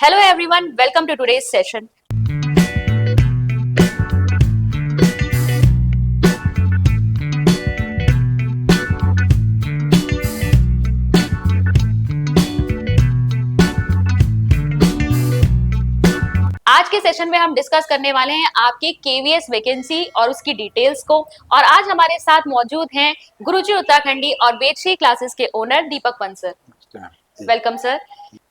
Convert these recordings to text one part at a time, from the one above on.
Hello everyone, welcome to today's session. आज के session में हम डिस्कस करने वाले हैं आपके केवीएस वैकेंसी और उसकी डिटेल्स को। और आज हमारे साथ मौजूद हैं गुरुजी उत्तराखंडी और वेदश्री क्लासेस के ओनर दीपक पंत सर। Welcome sir.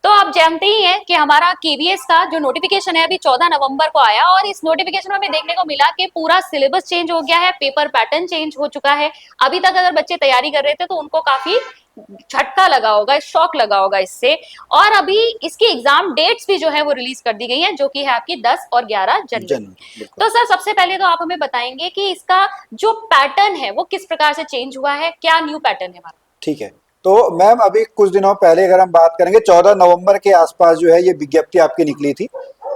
तो आप जानते ही हैं कि हमारा केवीएस का जो नोटिफिकेशन है अभी 14 नवंबर को आया और इस नोटिफिकेशन में हमें देखने को मिला कि पूरा सिलेबस चेंज हो गया है, पेपर पैटर्न चेंज हो चुका है। अभी तक अगर बच्चे तैयारी कर रहे थे तो उनको काफी झटका लगा होगा, शॉक लगा होगा इससे। और अभी इसकी एग्जाम डेट्स भी जो है वो रिलीज कर दी गई हैं, जो कि है आपकी 10 और 11 जनवरी। तो सर सबसे पहले तो आप हमें बताएंगे कि इसका जो पैटर्न है वो किस प्रकार से चेंज हुआ है, क्या न्यू पैटर्न है हमारा। ठीक है, तो मैम अभी कुछ दिनों पहले अगर हम बात करेंगे 14 नवंबर के आसपास जो है ये विज्ञप्ति आपकी निकली थी।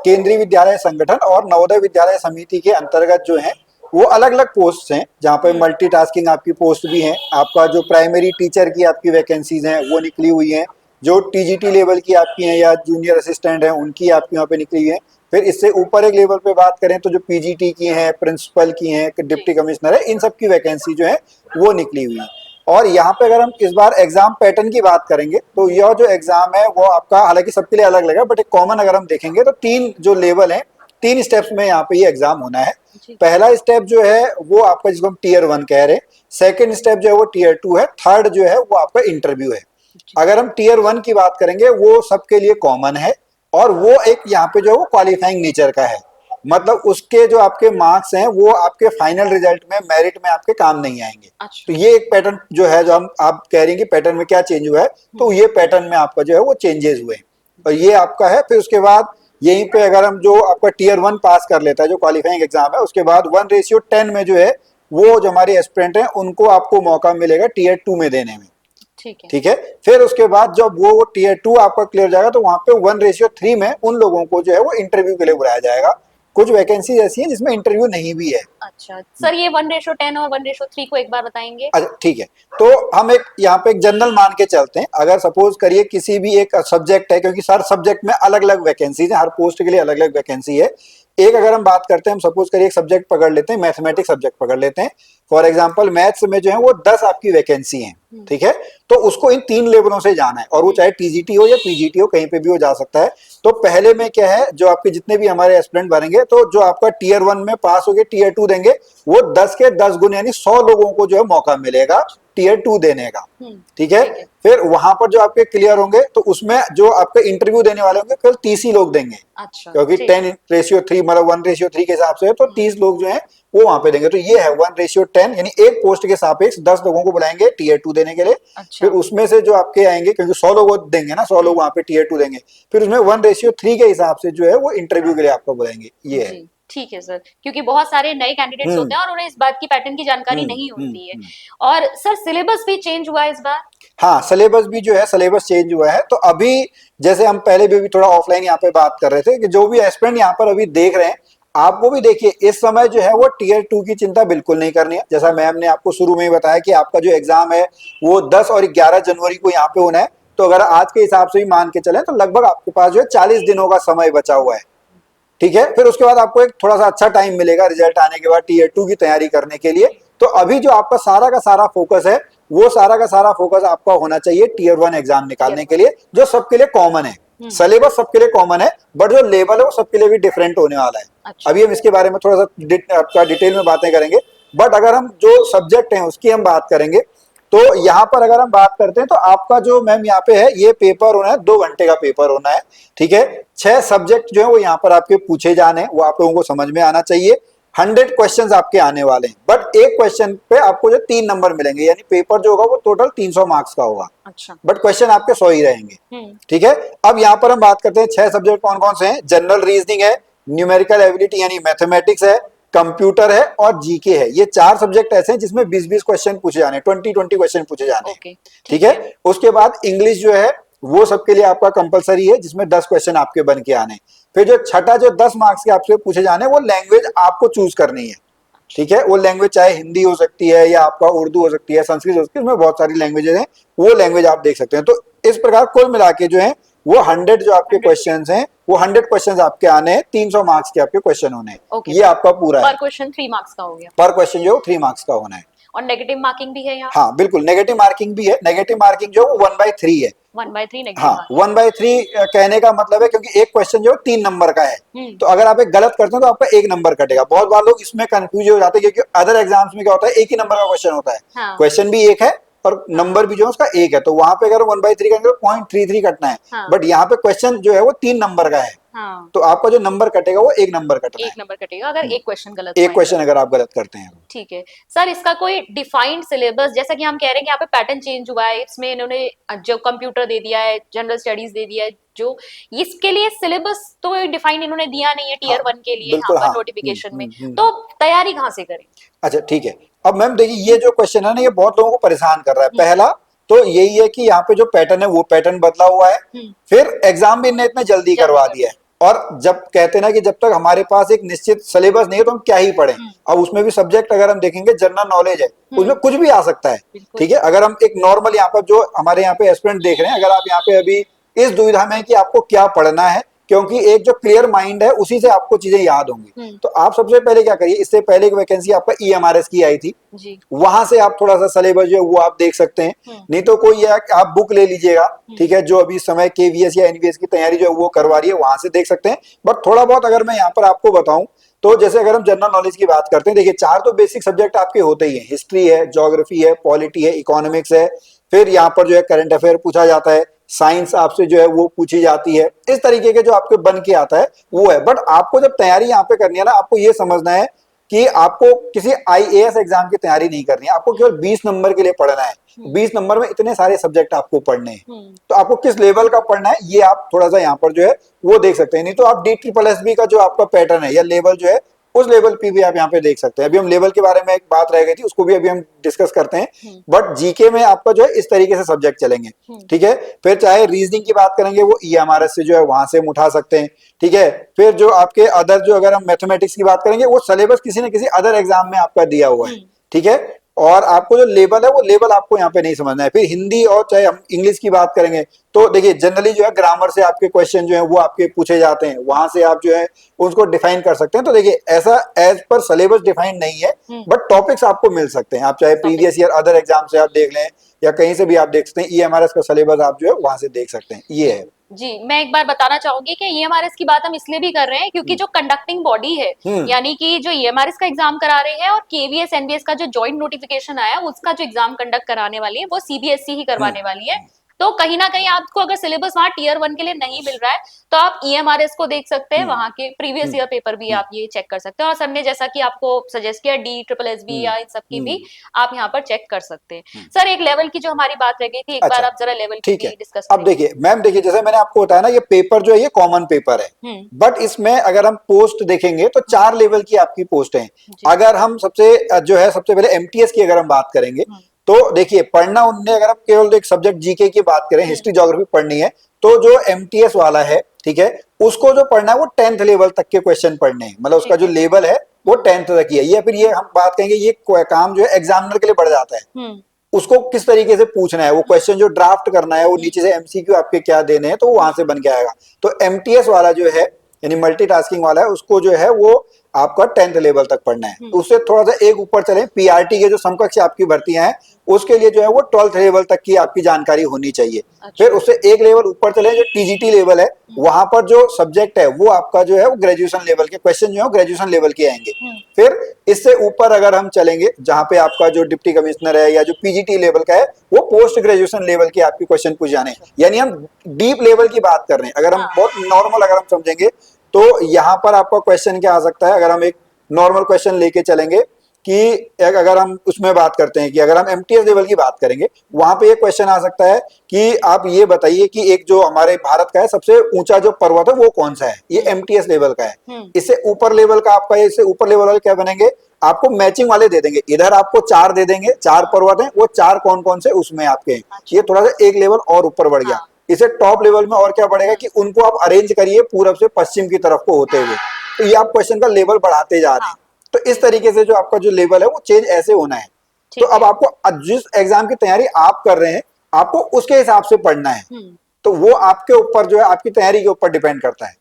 केंद्रीय विद्यालय संगठन और नवोदय विद्यालय समिति के अंतर्गत जो है वो अलग अलग पोस्ट हैं, जहाँ पे मल्टीटास्किंग आपकी पोस्ट भी है। आपका जो प्राइमरी टीचर की आपकी वैकेंसीज हैं वो निकली हुई हैं, जो टीजीटी लेवल की आपकी हैं या जूनियर असिस्टेंट हैं उनकी आपकी यहाँ पे निकली हुई है। फिर इससे ऊपर एक लेवल पे बात करें तो जो पीजीटी की हैं, प्रिंसिपल की हैं, डिप्टी कमिश्नर है, इन सब की वैकेंसी जो है वो निकली हुई है। और यहाँ पे अगर हम इस बार एग्जाम पैटर्न की बात करेंगे तो यह जो एग्जाम है वो आपका हालांकि सबके लिए अलग अलग है, बट एक कॉमन अगर हम देखेंगे तो 3 जो लेवल है, 3 स्टेप्स में यहाँ पे ये एग्जाम होना है। पहला स्टेप जो है वो आपका जिसको हम टीयर 1 कह रहे हैं, सेकेंड स्टेप जो है वो टीयर 2 है, थर्ड जो है वो आपका इंटरव्यू है। अगर हम टीयर 1 की बात करेंगे वो सबके लिए कॉमन है और वो एक यहाँ पे जो है वो क्वालिफाइंग नेचर का है, मतलब उसके जो आपके मार्क्स हैं वो आपके फाइनल रिजल्ट में मेरिट में आपके काम नहीं आएंगे। तो ये एक पैटर्न जो है, जो हम आप कह रही हैं कि पैटर्न में क्या चेंज हुआ है, तो ये पैटर्न में आपका जो है वो चेंजेस हुए और ये आपका है। फिर उसके बाद यहीं पे अगर हम जो आपका टीयर 1 पास कर लेता है जो क्वालिफाइंग एग्जाम है, उसके बाद 1:10 में जो है वो जो हमारे एस्पिरेंट हैं उनको आपको मौका मिलेगा टीयर 2 में देने में। ठीक है। फिर उसके बाद जब वो टीयर 2 आपका क्लियर हो जाएगा तो वहां पे 1:3 में उन लोगों को जो है वो इंटरव्यू के लिए बुलाया जाएगा। कुछ वैकेंसी ऐसी है जिसमें इंटरव्यू नहीं भी है। अच्छा सर, ये 1:10 और 1:3 को एक बार बताएंगे। अच्छा ठीक है, तो हम एक यहाँ पे एक जनरल मान के चलते हैं। अगर सपोज करिए किसी भी एक सब्जेक्ट है, क्योंकि हर सब्जेक्ट में अलग अलग वैकेंसीज है, हर पोस्ट के लिए अलग अलग वैकेंसी है। एक अगर हम बात करते हैं, हम सपोज करिए एक सब्जेक्ट पकड़ लेते हैं, मैथमेटिक्स सब्जेक्ट पकड़ लेते हैं। फॉर एग्जांपल मैथ्स में जो है वो 10 आपकी वैकेंसी हैं, ठीक है। तो उसको इन 3 लेवलों से जाना है और वो चाहे टीजीटी हो या पीजीटी हो, कहीं पे भी हो जा सकता है। तो पहले में क्या है, जो आपके जितने भी हमारे एस्पिरेंट बनेंगे, तो जो आपका टीयर 1 में पास हो गए टीयर 2 देंगे, वो 10 के 10 गुण यानी 100 लोगों को जो है मौका मिलेगा टीयर 2 देने का। ठीक है। फिर वहां पर जो आपके क्लियर होंगे तो उसमें जो आपके इंटरव्यू देने वाले होंगे केवल 30 ही लोग देंगे। अच्छा, क्योंकि 10:3 मतलब 1:3 के हिसाब से है, तो 30 लोग जो है वो वहां पे देंगे। तो ये है 1:10, यानी एक पोस्ट के सापेक्ष 10 लोगों को बुलाएंगे टीयर 2 देने के लिए। अच्छा। फिर उसमें से जो आपके आएंगे, क्योंकि 100 लोग देंगे ना, 100 लोग वहां पे टीयर 2 देंगे, फिर उसमें 1:3 के हिसाब से जो है वो इंटरव्यू के लिए आपको बुलाएंगे। ये है। ठीक है सर, क्योंकि बहुत सारे नए कैंडिडेट्स होते हैं और उन्हें इस बात की पैटर्न की जानकारी नहीं होती है। और सर सिलेबस भी चेंज हुआ है इस बार। हाँ, सिलेबस भी जो है सिलेबस चेंज हुआ है। तो अभी जैसे हम पहले भी थोड़ा ऑफलाइन यहाँ पे बात कर रहे थे कि जो भी एस्पिरेंट यहाँ पर अभी देख रहे हैं, आप वो भी देखिए, इस समय जो है वो टीयर 2 की चिंता बिल्कुल नहीं करनी है। जैसा मैम ने आपको शुरू में ही बताया कि आपका जो एग्जाम है वो 10 और 11 जनवरी को यहाँ पे होना है। तो अगर आज के हिसाब से भी मान के चले तो लगभग आपके पास जो है 40 दिनों का समय बचा हुआ है। ठीक है। फिर उसके बाद आपको एक थोड़ा सा अच्छा टाइम मिलेगा रिजल्ट आने के बाद टीयर 2 की तैयारी करने के लिए। तो अभी जो आपका सारा का सारा फोकस है वो सारा का सारा फोकस आपका होना चाहिए टीयर 1 एग्जाम निकालने के लिए, जो सबके लिए कॉमन है। सिलेबस सबके लिए कॉमन है, बट जो लेवल है वो सबके लिए भी डिफरेंट होने वाला है। अच्छा। अभी हम इसके बारे में थोड़ा सा आपका डिटेल में बातें करेंगे। बट अगर हम जो सब्जेक्ट है उसकी हम बात करेंगे तो यहाँ पर अगर हम बात करते हैं तो आपका जो मैम यहाँ पे है ये पेपर होना है, 2 घंटे का पेपर होना है। ठीक है। 6 सब्जेक्ट जो है वो यहाँ पर आपके पूछे जाने, वो आप लोगों को समझ में आना चाहिए। 100 क्वेश्चंस आपके आने वाले हैं, बट एक क्वेश्चन पे आपको जो 3 नंबर मिलेंगे, यानी पेपर जो होगा वो टोटल 300 मार्क्स का होगा। अच्छा। बट क्वेश्चन आपके 100 ही रहेंगे। ठीक है। अब यहाँ पर हम बात करते हैं 6 सब्जेक्ट कौन कौन से हैं। जनरल रीजनिंग है, न्यूमेरिकल एबिलिटी यानी मैथमेटिक्स है, कंप्यूटर है और जीके है। ये 4 सब्जेक्ट ऐसे हैं जिसमें 20-20 क्वेश्चन पूछे जाने, 20-20 क्वेश्चन पूछे जाने। ठीक है। उसके बाद इंग्लिश जो है वो सबके लिए आपका कंपलसरी है, जिसमें 10 क्वेश्चन आपके बन के आने। फिर जो छठा जो 10 मार्क्स के आपसे पूछे जाने, वो लैंग्वेज आपको चूज करनी है। ठीक है। वो लैंग्वेज चाहे हिंदी हो सकती है या आपका उर्दू हो सकती है, संस्कृत हो सकती है, उसमें बहुत सारी लैंग्वेजेस हैं, वो लैंग्वेज आप देख सकते हैं। तो इस प्रकार कुल मिला के जो है वो 100 जो आपके क्वेश्चंस हैं वो 100 क्वेश्चंस आपके आने हैं, 300 मार्क्स के आपके क्वेश्चन होने हैं। Okay, ये आपका पूरा है। पर क्वेश्चन 3 मार्क्स का हो गया पर क्वेश्चन जो 3 मार्क्स का होना है। और नेगेटिव मार्किंग भी है यहाँ। हाँ बिल्कुल, नेगेटिव मार्किंग भी है। नेगेटिव मार्किंग जो 1/3 है। 1/3 नेगेटिव हाँ, मार्किंग। 1/3 कहने का मतलब है क्योंकि एक क्वेश्चन जो 3 नंबर का है, तो अगर आप एक गलत करते हैं तो आपका 1 नंबर कटेगा। बहुत बार लोग इसमें कंफ्यूज हो जाते हैं क्योंकि अदर एग्जाम्स में क्या होता है, एक ही नंबर का क्वेश्चन होता है। हाँ। क्वेश्चन भी एक है और नंबर भी जो है उसका एक है, तो वहां पे अगर 1/3 करेंगे तो 0.33 कटना है। हाँ। बट यहाँ पे क्वेश्चन जो है वो 3 नंबर का है, हाँ, तो आपका जो नंबर कटेगा वो 1 नंबर कटना है। 1 नंबर कटेगा अगर एक क्वेश्चन गलत एक हुआ है। क्वेश्चन अगर आप गलत करते हैं। ठीक है सर, इसका कोई डिफाइंड सिलेबस, जैसा कि हम कह रहे हैं कि यहाँ पे पैटर्न चेंज हुआ है, इसमें इन्होंने जो कंप्यूटर दे दिया है, जनरल स्टडीज दे दिया है, जो इसके लिए सिलेबस तो डिफाइन इन्होंने दिया नहीं है टीयर 1 के लिए यहाँ बिल्कुल, पर हाँ। नोटिफिकेशन में, तो तैयारी कहाँ से करें? अच्छा ठीक है, अब मैम देखिए ये जो क्वेश्चन है ना ये बहुत लोगों को परेशान कर रहा है। पहला तो यही है कि यहाँ पे जो पैटर्न है वो पैटर्न बदला हुआ है, फिर एग्जाम भी इन्हें इतने जल्दी करवा दिया है। और जब कहते हैं ना कि जब तक हमारे पास एक निश्चित सिलेबस नहीं है तो हम क्या ही पढ़ें। अब उसमें भी सब्जेक्ट अगर हम देखेंगे जनरल नॉलेज है, उसमें कुछ भी आ सकता है। ठीक है, अगर हम एक नॉर्मल यहाँ पर जो हमारे यहाँ पे एस्पिरेंट देख रहे हैं, अगर आप यहाँ पे अभी इस दुविधा में कि आपको क्या पढ़ना है, क्योंकि एक जो क्लियर माइंड है उसी से आपको चीजें याद होंगी, तो आप सबसे पहले क्या करिए, इससे पहले एक वैकेंसी आपका ईएमआरएस की आई थी जी। वहां से आप थोड़ा सा सिलेबस जो है वो आप देख सकते हैं। नहीं तो कोई है कि आप बुक ले लीजिएगा, ठीक है, जो अभी इस समय केवीएस या एनवीएस की तैयारी जो है वो करवा रही है, वहां से देख सकते हैं। बट थोड़ा बहुत अगर मैं यहाँ पर आपको बताऊं तो जैसे अगर हम जनरल नॉलेज की बात करते हैं, देखिए 4 तो बेसिक सब्जेक्ट आपके होते ही हैं, हिस्ट्री है, ज्योग्राफी है, पॉलिटी है, इकोनॉमिक्स है, फिर यहाँ पर जो है करंट अफेयर पूछा जाता है, साइंस आपसे जो है वो पूछी जाती है, इस तरीके के जो आपके बन के आता है वो है। बट आपको जब तैयारी यहाँ पे करनी है ना, आपको ये समझना है कि आपको किसी आईएएस एग्जाम की तैयारी नहीं करनी है, आपको केवल 20 नंबर के लिए पढ़ना है। 20 नंबर में इतने सारे सब्जेक्ट आपको पढ़ने हैं, तो आपको किस लेवल का पढ़ना है ये आप थोड़ा सा यहाँ पर जो है वो देख सकते हैं। नहीं तो आप DSSS का जो आपका पैटर्न है या लेवल जो है उस लेवल पे भी आप यहाँ पे देख सकते हैं। अभी हम लेवल के बारे में एक बात रह गई थी, उसको भी अभी हम डिस्कस करते हैं। बट जीके में आपका जो है इस तरीके से सब्जेक्ट चलेंगे, ठीक है। फिर चाहे रीजनिंग की बात करेंगे वो ईएमआरएस से जो है वहां से हम उठा सकते हैं, ठीक है। फिर जो आपके अदर जो अगर हम मैथमेटिक्स की बात करेंगे वो सिलेबस किसी न किसी अदर एग्जाम में आपका दिया हुआ है, ठीक है। और आपको जो लेवल है वो लेवल आपको यहाँ पे नहीं समझना है। फिर हिंदी और चाहे हम इंग्लिश की बात करेंगे तो देखिए जनरली जो है ग्रामर से आपके क्वेश्चन जो है वो आपके पूछे जाते हैं, वहां से आप जो है उसको डिफाइन कर सकते हैं। तो देखिए ऐसा एज पर सिलेबस डिफाइन नहीं है, बट टॉपिक्स आपको मिल सकते हैं। आप चाहे प्रीवियस ईयर अदर एग्जाम से आप देख लें या कहीं से भी आप देख सकते हैं, ईएमआरएस का सिलेबस आप जो है वहां से देख सकते हैं। ये है जी। मैं एक बार बताना चाहूंगी कि ईएमआरएस की बात हम इसलिए भी कर रहे हैं क्योंकि जो कंडक्टिंग बॉडी है, यानी कि जो ईएमआरएस का एग्जाम करा रही है और केवीएस एनवीएस का जो जॉइंट नोटिफिकेशन आया उसका जो एग्जाम कंडक्ट कराने वाली है वो सीबीएसई ही करवाने वाली है। तो कहीं ना कहीं आपको अगर सिलेबस वहां टीयर 1 के लिए नहीं मिल रहा है तो आप ईएमआरएस को देख सकते हैं, वहां के प्रीवियस ईयर पेपर भी आप ये चेक कर सकते हैं। और सर ने जैसा कि आपको सजेस्ट किया DSSS या इन सब की भी आप यहाँ पर चेक कर सकते हैं। सर एक लेवल की जो हमारी बात रह गई थी, एक बार आप जरा लेवल की भी डिस्कस अब देखिए मैम, देखिए जैसे मैंने आपको बताया ना ये पेपर जो है ये कॉमन पेपर है, बट इसमें अगर हम पोस्ट देखेंगे तो 4 लेवल की आपकी पोस्ट है। अगर हम सबसे जो है सबसे पहले एमटीएस की अगर हम बात करेंगे तो देखिए पढ़ना उनने, अगर आप केवल एक सब्जेक्ट जीके की बात करें, हिस्ट्री ज्योग्राफी पढ़नी है तो जो एमटीएस वाला है, ठीक है, उसको जो पढ़ना है वो 10th लेवल तक के क्वेश्चन पढ़ने हैं, मतलब उसका जो लेवल है वो 10th तक ही है। ये फिर ये हम बात करेंगे ये काम जो है एग्जामिनर के लिए बढ़ जाता है, उसको किस तरीके से पूछना है, वो क्वेश्चन जो ड्राफ्ट करना है वो नीचे से एमसीक्यू आपके क्या देने हैं तो वहां से बन के आएगा। तो एमटीएस वाला जो है यानी मल्टीटास्किंग वाला है उसको जो है वो आपका 10th लेवल तक पढ़ना है। उससे थोड़ा सा एक ऊपर चले, पीआरटी के जो समकक्ष आपकी भर्तियां हैं उसके लिए जो है वो 12th लेवल तक की आपकी जानकारी होनी चाहिए। फिर उससे एक लेवल ऊपर चले जो टीजीटी लेवल है, वहां पर जो सब्जेक्ट है वो आपका जो है वो ग्रेजुएशन लेवल के क्वेश्चन जो है ग्रेजुएशन लेवल के आएंगे। फिर इससे ऊपर अगर हम चलेंगे जहां पे आपका जो डिप्टी कमिश्नर है या जो पीजीटी लेवल का है वो पोस्ट ग्रेजुएशन लेवल के आपके क्वेश्चन पूछ जाने, यानी हम डीप लेवल की बात कर रहे हैं। अगर हम बहुत नॉर्मल अगर हम समझेंगे तो यहाँ पर आपका क्वेश्चन क्या आ सकता है, अगर हम एक नॉर्मल क्वेश्चन लेके चलेंगे कि अगर हम उसमें बात करते हैं कि अगर हम एमटीएस लेवल की बात करेंगे वहां पे एक क्वेश्चन आ सकता है कि आप ये बताइए कि एक जो हमारे भारत का है सबसे ऊंचा जो पर्वत है वो कौन सा है, ये एमटीएस लेवल का है। इससे ऊपर लेवल का आपका, इससे ऊपर लेवल वाले क्या बनेंगे, आपको मैचिंग वाले दे देंगे, इधर आपको 4 दे देंगे, 4 पर्वत हैं, वो 4 कौन कौन से उसमें आपके हैं। ये थोड़ा सा एक लेवल और ऊपर बढ़ गया। इसे टॉप लेवल में और क्या बढ़ेगा कि उनको आप अरेंज करिए पूरब से पश्चिम की तरफ को होते हुए, तो ये आप क्वेश्चन का लेवल बढ़ाते जा रहे हैं। तो इस तरीके से जो आपका जो लेवल है वो चेंज ऐसे होना है। तो अब आपको जिस एग्जाम की तैयारी आप कर रहे हैं आपको उसके हिसाब से पढ़ना है। तो तो वो आपके ऊपर जो है, आपकी तैयारी के ऊपर डिपेंड करता है।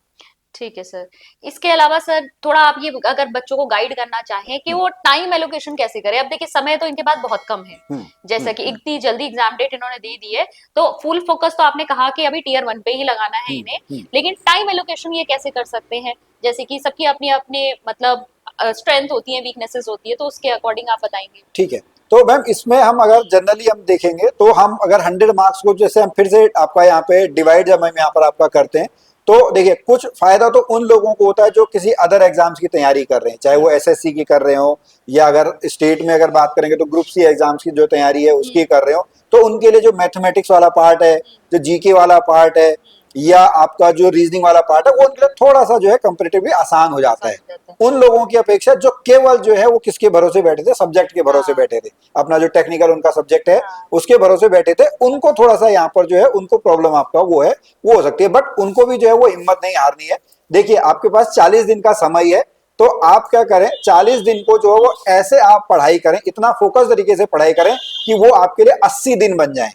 ठीक है सर। इसके अलावा सर थोड़ा आप ये अगर बच्चों को गाइड करना चाहें कि वो टाइम एलोकेशन कैसे करें। अब देखिए समय तो इनके पास बहुत कम है, जैसा कि इतनी जल्दी एग्जाम डेट इन्होंने दे दी है, तो फुल फोकस तो आपने कहा कि अभी टीयर 1 पे ही लगाना है इन्हें, लेकिन टाइम एलोकेशन ये कैसे कर सकते हैं? जैसे कि सबकी अपनी अपनी मतलब स्ट्रेंथ होती है, वीकनेसेस होती है, तो उसके अकॉर्डिंग आप बताएंगे। ठीक है, तो मैम इसमें हम अगर जनरली हम देखेंगे तो हम अगर 100 मार्क्स को जैसे हम फिर से आपका यहाँ पे डिवाइड जब हम यहाँ पर आपका करते हैं, तो देखिए कुछ फायदा तो उन लोगों को होता है जो किसी अदर एग्जाम्स की तैयारी कर रहे हैं, चाहे वो एसएससी की कर रहे हो या अगर स्टेट में अगर बात करेंगे तो ग्रुप सी एग्जाम्स की जो तैयारी है उसकी कर रहे हो, तो उनके लिए जो मैथमेटिक्स वाला पार्ट है, जो जीके वाला पार्ट है या आपका जो रीजनिंग वाला पार्ट है, वो उनके लिए थोड़ा सा जो है कंपेरेटिवली आसान हो जाता है उन लोगों की अपेक्षा जो केवल जो है वो किसके भरोसे बैठे थे, सब्जेक्ट के भरोसे बैठे थे, अपना जो टेक्निकल उनका सब्जेक्ट है उसके भरोसे बैठे थे। उनको थोड़ा सा यहाँ पर जो है उनको प्रॉब्लम आपका वो है, वो हो सकती है, बट उनको भी जो है वो हिम्मत नहीं हारनी है। देखिए आपके पास 40 दिन का समय है, तो आप क्या करें, 40 दिन को जो है वो ऐसे आप पढ़ाई करें, इतना फोकस तरीके से पढ़ाई करें कि वो आपके लिए 80 दिन बन जाए।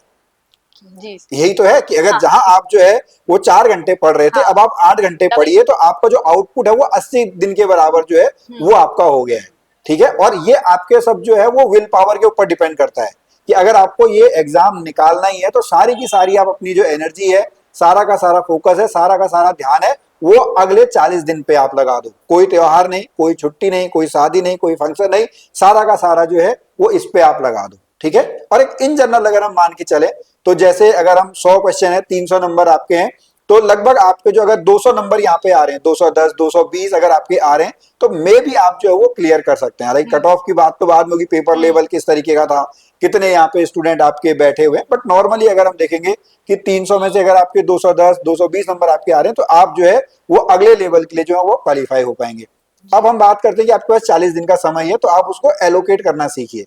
जी यही तो है कि अगर जहां आप जो है वो 4 घंटे पढ़ रहे थे, अब आप 8 घंटे पढ़िए, तो आपका जो आउटपुट है वो 80 दिन के बराबर जो है वो आपका हो गया है। ठीक है, और ये आपके सब जो है वो विल पावर के ऊपर डिपेंड करता है कि अगर आपको ये एग्जाम निकालना ही है तो सारी की सारी आप अपनी जो एनर्जी है, सारा का सारा फोकस है, सारा का सारा ध्यान है, वो अगले 40 दिन पे आप लगा दो। कोई त्योहार नहीं, कोई छुट्टी नहीं, कोई शादी नहीं, कोई फंक्शन नहीं, सारा का सारा जो है वो इस पे आप लगा दो। ठीक है, और एक इन जनरल अगर हम मान के चले तो जैसे अगर हम 100 क्वेश्चन है, 300 नंबर आपके हैं, तो लगभग आपके जो अगर 200 नंबर यहाँ पे आ रहे हैं, 210 220 अगर आपके आ रहे हैं, तो मे भी आप जो है वो क्लियर कर सकते हैं। हालांकि कट ऑफ की बात तो बाद में होगी, पेपर लेवल किस तरीके का था, कितने यहाँ पे स्टूडेंट आपके बैठे हुए हैं, बट नॉर्मली अगर हम देखेंगे कि 300 में से अगर आपके 210 220 नंबर आपके आ रहे हैं, तो आप जो है वो अगले लेवल के लिए जो है वो क्वालिफाई हो पाएंगे। अब हम बात करते हैं कि आपके पास 40 दिन का समय है, तो आप उसको एलोकेट करना सीखिए।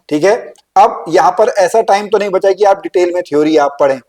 ठीक है, अब यहाँ पर ऐसा टाइम तो नहीं बचा कि आप डिटेल में थ्योरी आप पढ़ें,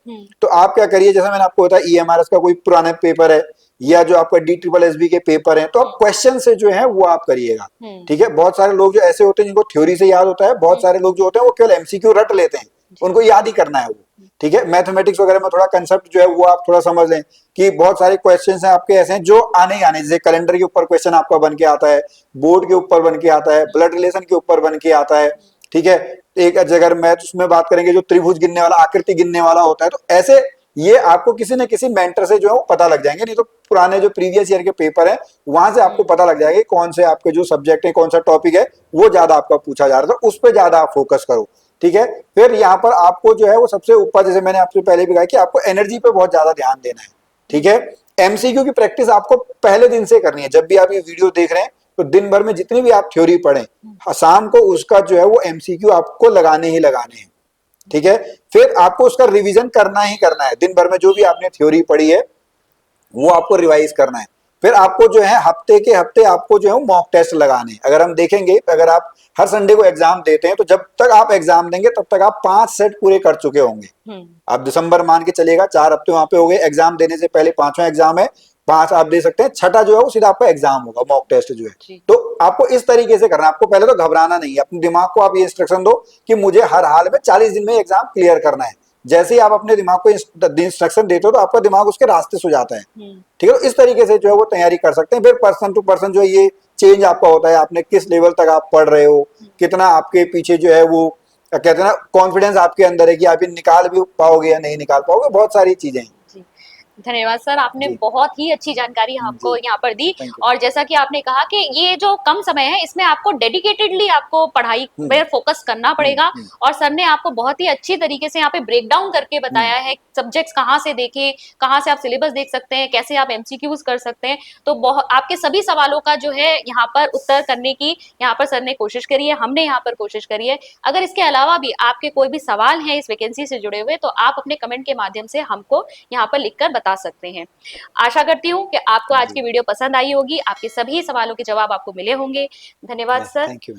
तो आप क्या करिए, जैसे मैंने आपको बताया ईएमआरएस का कोई पुराना पेपर है या जो आपका DSSB के पेपर हैं, तो आप क्वेश्चन से जो है वो आप करिएगा। ठीक है, बहुत सारे लोग जो ऐसे होते हैं जिनको थ्योरी से याद होता है, बहुत सारे लोग जो होते हैं वो केवल एमसीक्यू रट लेते हैं, उनको याद ही करना है वो। ठीक है, मैथमेटिक्स वगैरह में थोड़ा कंसेप्ट जो है वो आप थोड़ा समझ लें कि बहुत सारे क्वेश्चंस हैं आपके ऐसे हैं जो आने ही आने, जैसे कैलेंडर के ऊपर क्वेश्चन आपका बन के आता है, बोर्ड के ऊपर बन के आता है, ब्लड रिलेशन के ऊपर बन के आता है। ठीक है, एक अगर मैथ उसमें बात करेंगे जो त्रिभुज गिनने वाला, आकृति गिनने वाला होता है, तो ऐसे ये आपको किसी न किसी मेंटर से जो है वो पता लग जाएंगे, नहीं तो पुराने जो प्रीवियस ईयर के पेपर है वहां से आपको पता लग जाएगा कौन से आपके जो सब्जेक्ट है, कौन सा टॉपिक है वो ज्यादा आपका पूछा जा रहा था, उस पर ज्यादा आप फोकस करो। ठीक है, फिर यहाँ पर आपको जो है वो सबसे ऊपर, जैसे मैंने आपसे पहले भी कहा कि आपको एनर्जी पे बहुत ज्यादा ध्यान देना है। ठीक है, एमसीक्यू की प्रैक्टिस आपको पहले दिन से करनी है। जब भी आप ये वीडियो देख रहे हैं तो दिन भर में जितनी भी आप थ्योरी पढ़ें, शाम को उसका जो है वो एमसीक्यू आपको लगाने ही लगाने हैं। ठीक है, फिर आपको उसका रिवीजन करना ही करना है, दिन भर में जो भी आपने थ्योरी पढ़ी है वो आपको रिवाइज करना है। फिर आपको जो है हफ्ते के हफ्ते आपको जो है मॉक टेस्ट लगाने हैं। अगर हम देखेंगे, अगर आप हर संडे को एग्जाम देते हैं, तो जब तक आप एग्जाम देंगे तब तक आप 5 सेट पूरे कर चुके होंगे। आप दिसंबर मान के चलेगा, 4 हफ्ते वहां पे हो गए, एग्जाम देने से पहले 5वां एग्जाम है, 5 आप दे सकते हैं, छठा जो है वो सीधा आपका एग्जाम होगा, मॉक टेस्ट जो है। तो आपको इस तरीके से करना है, आपको पहले तो घबराना नहीं है, अपने दिमाग को आप ये इंस्ट्रक्शन दो कि मुझे हर हाल में 40 दिन में एग्जाम क्लियर करना है। जैसे ही आप अपने दिमाग को इंस्ट्रक्शन देते हो तो आपका दिमाग उसके रास्ते से जाता है। ठीक है, तो इस तरीके से जो है वो तैयारी कर सकते हैं। फिर पर्सन टू पर्सन जो है ये चेंज आपका होता है, आपने किस लेवल तक आप पढ़ रहे हो, कितना आपके पीछे जो है वो कहते हैं ना कॉन्फिडेंस आपके अंदर है कि आप ये निकाल भी पाओगे या नहीं निकाल पाओगे, बहुत सारी चीजें हैं। धन्यवाद सर, आपने बहुत ही अच्छी जानकारी हमको यहाँ पर दी। और जैसा कि आपने कहा कि ये जो कम समय है इसमें आपको डेडिकेटेडली आपको पढ़ाई पर फोकस करना पड़ेगा, और सर ने आपको बहुत ही अच्छी तरीके से यहाँ पे ब्रेक डाउन करके बताया है सब्जेक्ट्स कहाँ से देखें, कहाँ से आप सिलेबस देख सकते हैं, कैसे आप एमसीक्यूज कर सकते हैं। तो बहुत आपके सभी सवालों का जो है यहाँ पर उत्तर करने की यहाँ पर सर ने कोशिश करी है, हमने यहाँ पर कोशिश करी है। अगर इसके अलावा भी आपके कोई भी सवाल है इस वैकेंसी से जुड़े हुए, तो आप अपने कमेंट के माध्यम से हमको यहाँ पर लिखकर बता सकते हैं। आशा करती हूँ कि आपको आज की वीडियो पसंद आई होगी, आपके सभी सवालों के जवाब आपको मिले होंगे। धन्यवाद सर। Thank you.